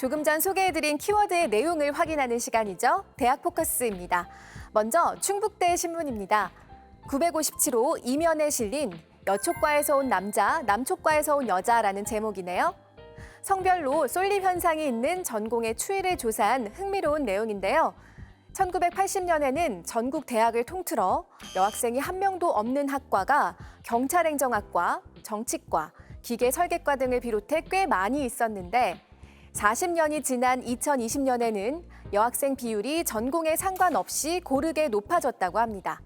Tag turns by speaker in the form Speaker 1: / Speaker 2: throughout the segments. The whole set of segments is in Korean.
Speaker 1: 조금 전 소개해드린 키워드의 내용을 확인하는 시간이죠. 대학 포커스입니다. 먼저 충북대 신문입니다. 957호 이면에 실린 여초과에서 온 남자, 남초과에서 온 여자라는 제목이네요. 성별로 쏠림 현상이 있는 전공의 추이를 조사한 흥미로운 내용인데요. 1980년에는 전국 대학을 통틀어 여학생이 한 명도 없는 학과가 경찰행정학과, 정치과, 기계설계과 등을 비롯해 꽤 많이 있었는데 40년이 지난 2020년에는 여학생 비율이 전공에 상관없이 고르게 높아졌다고 합니다.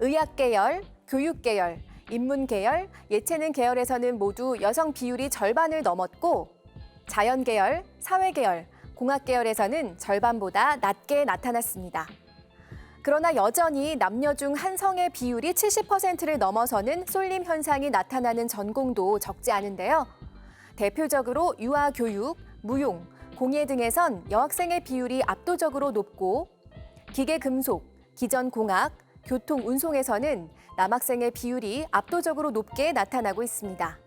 Speaker 1: 의학계열, 교육계열, 인문계열, 예체능 계열에서는 모두 여성 비율이 절반을 넘었고 자연계열, 사회계열, 공학계열에서는 절반보다 낮게 나타났습니다. 그러나 여전히 남녀 중 한 성의 비율이 70%를 넘어서는 쏠림 현상이 나타나는 전공도 적지 않은데요. 대표적으로 유아교육, 무용, 공예 등에선 여학생의 비율이 압도적으로 높고 기계금속, 기전공학, 교통, 운송에서는 남학생의 비율이 압도적으로 높게 나타나고 있습니다.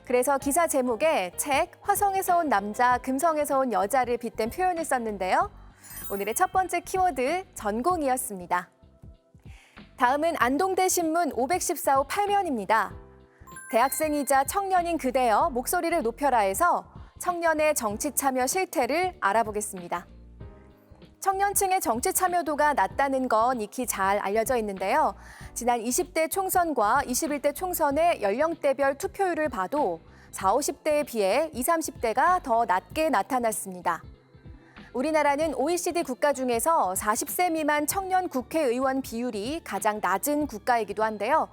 Speaker 1: 그래서 기사 제목에 책 화성에서 온 남자, 금성에서 온 여자를 빗댄 표현을 썼는데요. 오늘의 첫 번째 키워드 전공이었습니다. 다음은 안동대 신문 514호 8면입니다. 대학생이자 청년인 그대여 목소리를 높여라에서 청년의 정치 참여 실태를 알아보겠습니다. 청년층의 정치 참여도가 낮다는 건 익히 잘 알려져 있는데요. 지난 20대 총선과 21대 총선의 연령대별 투표율을 봐도 40, 50대에 비해 20, 30대가 더 낮게 나타났습니다. 우리나라는 OECD 국가 중에서 40세 미만 청년 국회의원 비율이 가장 낮은 국가이기도 한데요.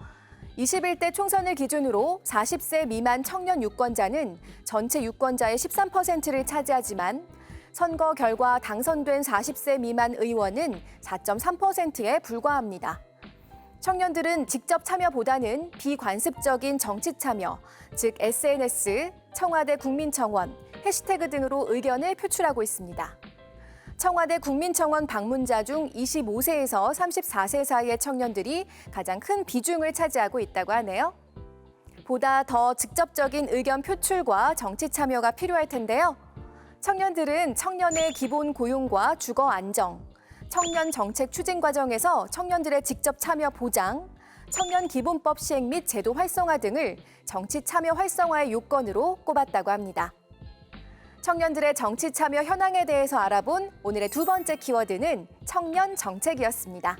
Speaker 1: 21대 총선을 기준으로 40세 미만 청년 유권자는 전체 유권자의 13%를 차지하지만 선거 결과 당선된 40세 미만 의원은 4.3%에 불과합니다. 청년들은 직접 참여보다는 비관습적인 정치 참여, 즉 SNS, 청와대 국민청원, 해시태그 등으로 의견을 표출하고 있습니다. 청와대 국민청원 방문자 중 25세에서 34세 사이의 청년들이 가장 큰 비중을 차지하고 있다고 하네요. 보다 더 직접적인 의견 표출과 정치 참여가 필요할 텐데요. 청년들은 청년의 기본 고용과 주거 안정, 청년 정책 추진 과정에서 청년들의 직접 참여 보장, 청년 기본법 시행 및 제도 활성화 등을 정치 참여 활성화의 요건으로 꼽았다고 합니다. 청년들의 정치 참여 현황에 대해서 알아본 오늘의 두 번째 키워드는 청년 정책이었습니다.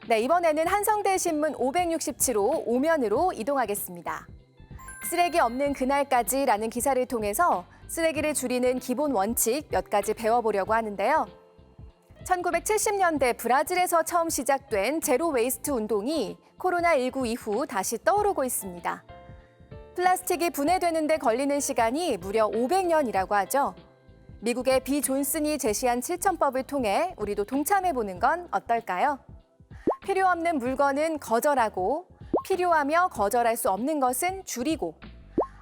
Speaker 1: 네, 이번에는 한성대 신문 567호 5면으로 이동하겠습니다. 쓰레기 없는 그날까지라는 기사를 통해서 쓰레기를 줄이는 기본 원칙 몇 가지 배워보려고 하는데요. 1970년대 브라질에서 처음 시작된 제로 웨이스트 운동이 코로나19 이후 다시 떠오르고 있습니다. 플라스틱이 분해되는 데 걸리는 시간이 무려 500년이라고 하죠. 미국의 비 존슨이 제시한 실천법을 통해 우리도 동참해보는 건 어떨까요? 필요 없는 물건은 거절하고 필요하며 거절할 수 없는 것은 줄이고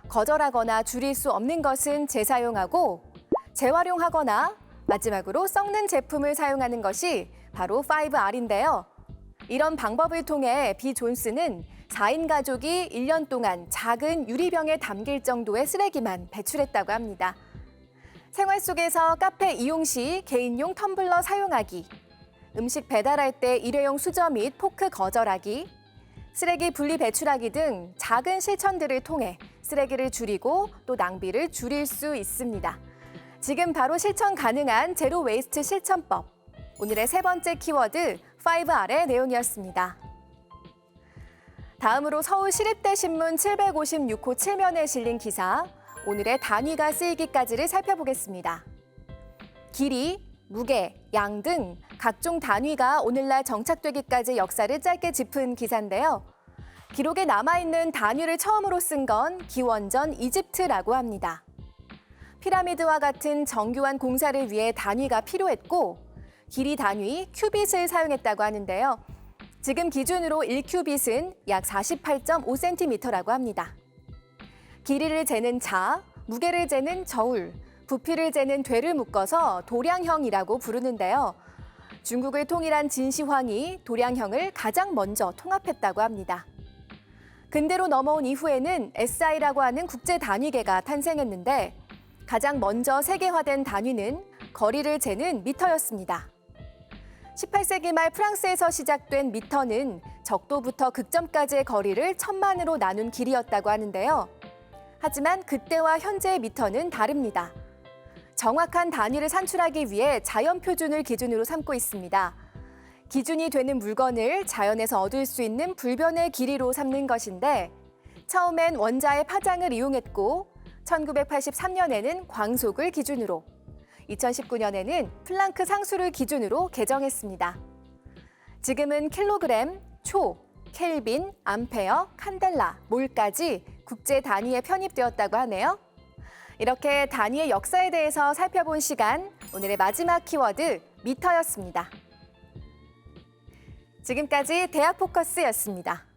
Speaker 1: 거절하거나 줄일 수 없는 것은 재사용하고 재활용하거나 마지막으로 썩는 제품을 사용하는 것이 바로 5R인데요. 이런 방법을 통해 비 존슨은 4인 가족이 1년 동안 작은 유리병에 담길 정도의 쓰레기만 배출했다고 합니다. 생활 속에서 카페 이용 시 개인용 텀블러 사용하기, 음식 배달할 때 일회용 수저 및 포크 거절하기, 쓰레기 분리 배출하기 등 작은 실천들을 통해 쓰레기를 줄이고 또 낭비를 줄일 수 있습니다. 지금 바로 실천 가능한 제로 웨이스트 실천법. 오늘의 세 번째 키워드 5R의 내용이었습니다. 다음으로 서울시립대 신문 756호 7면에 실린 기사, 오늘의 단위가 쓰이기까지를 살펴보겠습니다. 길이, 무게, 양 등 각종 단위가 오늘날 정착되기까지 역사를 짧게 짚은 기사인데요. 기록에 남아있는 단위를 처음으로 쓴 건 기원전 이집트라고 합니다. 피라미드와 같은 정교한 공사를 위해 단위가 필요했고 길이 단위 큐빗을 사용했다고 하는데요. 지금 기준으로 1큐빗은 약 48.5cm라고 합니다. 길이를 재는 자, 무게를 재는 저울, 부피를 재는 되를 묶어서 도량형이라고 부르는데요. 중국을 통일한 진시황이 도량형을 가장 먼저 통합했다고 합니다. 근대로 넘어온 이후에는 SI라고 하는 국제 단위계가 탄생했는데 가장 먼저 세계화된 단위는 거리를 재는 미터였습니다. 18세기 말 프랑스에서 시작된 미터는 적도부터 극점까지의 거리를 천만으로 나눈 길이였다고 하는데요. 하지만 그때와 현재의 미터는 다릅니다. 정확한 단위를 산출하기 위해 자연 표준을 기준으로 삼고 있습니다. 기준이 되는 물건을 자연에서 얻을 수 있는 불변의 길이로 삼는 것인데 처음엔 원자의 파장을 이용했고 1983년에는 광속을 기준으로 2019년에는 플랑크 상수를 기준으로 개정했습니다. 지금은 킬로그램, 초, 켈빈, 암페어, 칸델라, 몰까지 국제 단위에 편입되었다고 하네요. 이렇게 단위의 역사에 대해서 살펴본 시간, 오늘의 마지막 키워드 미터였습니다. 지금까지 대학 포커스였습니다.